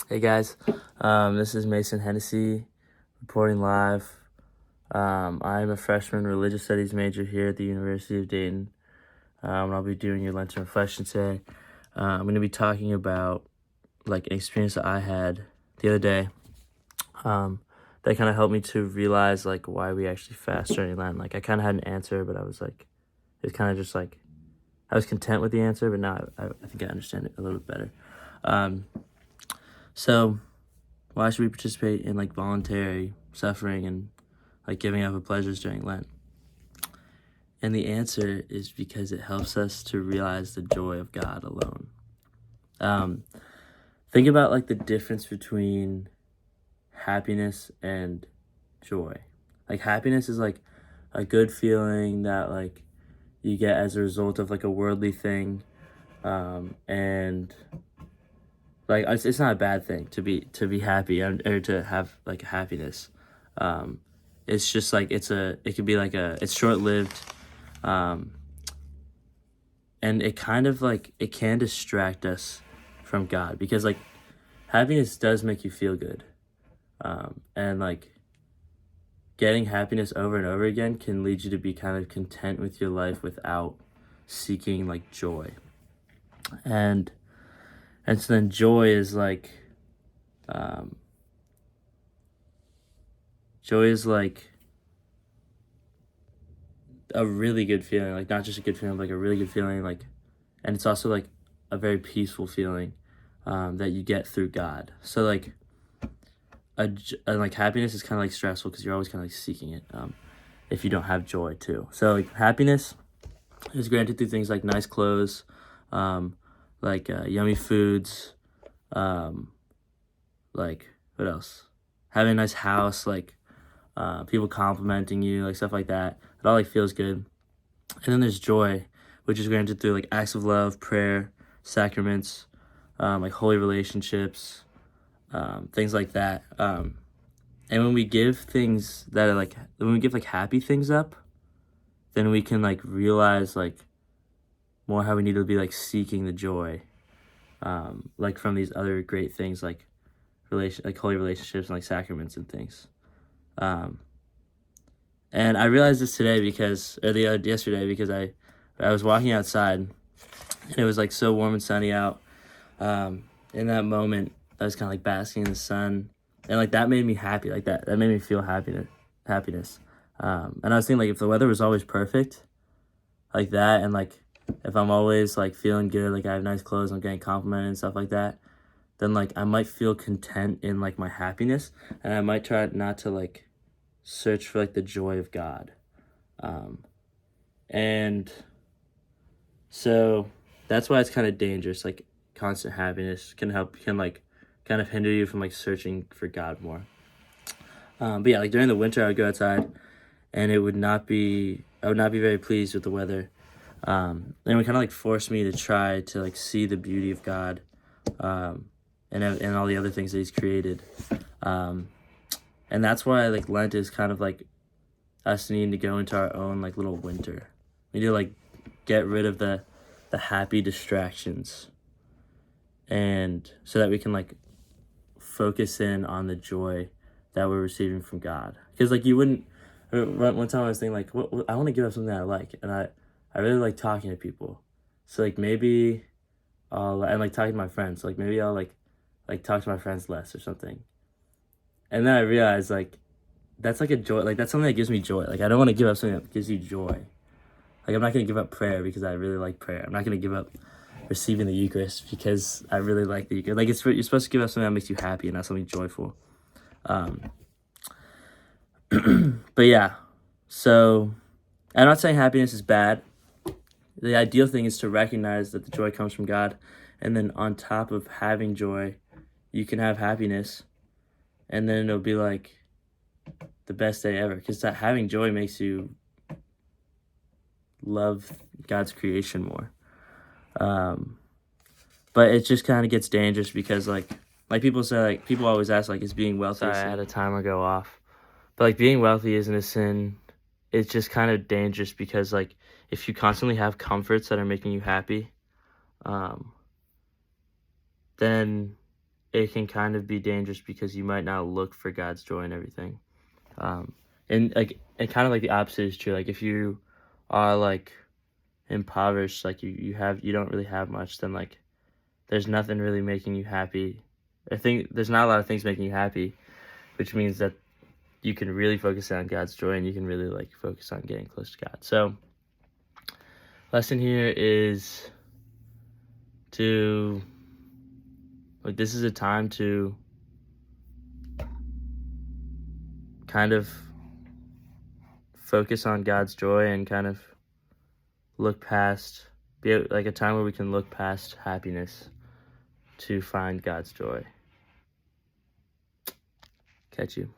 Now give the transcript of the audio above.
Hey guys, this is Mason Hennessy reporting live. I'm a freshman religious studies major here at the University of Dayton. And I'll be doing your Lenten reflection today. I'm going to be talking about like an experience that I had the other day that kind of helped me to realize like why we actually fast during Lent. Like I kind of had an answer, but I was like, it was kind of just like I was content with the answer, but now I think I understand it a little bit better. So why should we participate in like voluntary suffering and like giving up of pleasures during Lent? And the answer is because it helps us to realize the joy of God alone. Think about like the difference between happiness and joy. Like happiness is like a good feeling that like you get as a result of like a worldly thing, and like it's not a bad thing to be happy or to have like happiness. It's just like it could be like it's short lived, and it kind of like it can distract us from God because like happiness does make you feel good, and like getting happiness over and over again can lead you to be kind of content with your life without seeking like joy, and so then joy is like joy is like a really good feeling, like not just a good feeling, but like a really good feeling, like, and it's also like a very peaceful feeling that you get through God. So like and like happiness is kind of like stressful because you're always kind of like seeking it, if you don't have joy too. So like happiness is granted through things like nice clothes, yummy foods, like what else? Having a nice house, like people complimenting you, like stuff like that. It all like feels good. And then there's joy, which is granted through like acts of love, prayer, sacraments, like holy relationships, things like that. And when we give things that are like when we give like happy things up, then we can like realize like more how we need to be like seeking the joy, like from these other great things like holy relationships and like sacraments and things. And I realized this today yesterday because I was walking outside and it was like so warm and sunny out. In that moment, I was kind of like basking in the sun, and like that made me happy. Like that made me feel happiness. And I was thinking like if the weather was always perfect, like that, and like if I'm always like feeling good, like I have nice clothes, I'm getting complimented and stuff like that, then like I might feel content in like my happiness, and I might try not to like search for like the joy of God. And so that's why it's kind of dangerous. Like constant happiness can like kind of hinder you from like searching for God more. But yeah, like during the winter I would go outside and I would not be very pleased with the weather. And it would kind of like force me to try to like see the beauty of God, and all the other things that he's created. And that's why like Lent is kind of like us needing to go into our own like little winter. We need to like get rid of the happy distractions, and so that we can like focus in on the joy that we're receiving from God. Because like you wouldn't. One time I was thinking like, I want to give up something that I like, and I really like talking to people. So like maybe and like talking to my friends. Like maybe I'll like talk to my friends less or something. And then I realized like that's like a joy. Like that's something that gives me joy. Like I don't want to give up something that gives you joy. Like I'm not gonna give up prayer because I really like prayer. I'm not gonna give up receiving the Eucharist because I really like the Eucharist. Like you're supposed to give up something that makes you happy and not something joyful. But yeah, so I'm not saying happiness is bad. The ideal thing is to recognize that the joy comes from God, and then on top of having joy, you can have happiness, and then it'll be like the best day ever. Because that having joy makes you love God's creation more. But it just kind of gets dangerous because like people say, like people always ask like, is being wealthy? Sorry, I had a timer go off. But like being wealthy isn't a sin. It's just kind of dangerous because like if you constantly have comforts that are making you happy, then it can kind of be dangerous because you might not look for God's joy in everything. And kind of like the opposite is true. Like if you are like impoverished, like you don't really have much, then like there's nothing really making you happy. I think there's not a lot of things making you happy, which means that you can really focus on God's joy and you can really like focus on getting close to God. So lesson here is to like, this is a time to kind of focus on God's joy and kind of look past, like a time where we can look past happiness to find God's joy. Catch you.